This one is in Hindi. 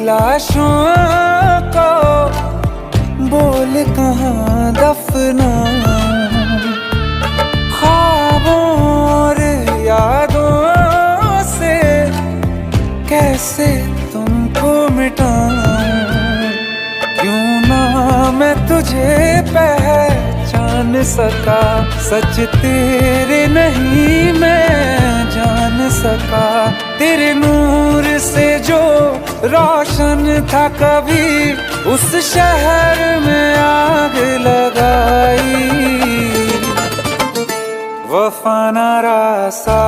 लाशों को बोल कहाँ दफनाऊं, ख्वाबों और यादों से कैसे तुमको मिटाऊं। क्यों ना मैं तुझे पहचान सका, सच तेरे नहीं मैं जान सका। तेरे नूर से जो रोशन था कभी, उस शहर में आग लगाई। वफा ना रासा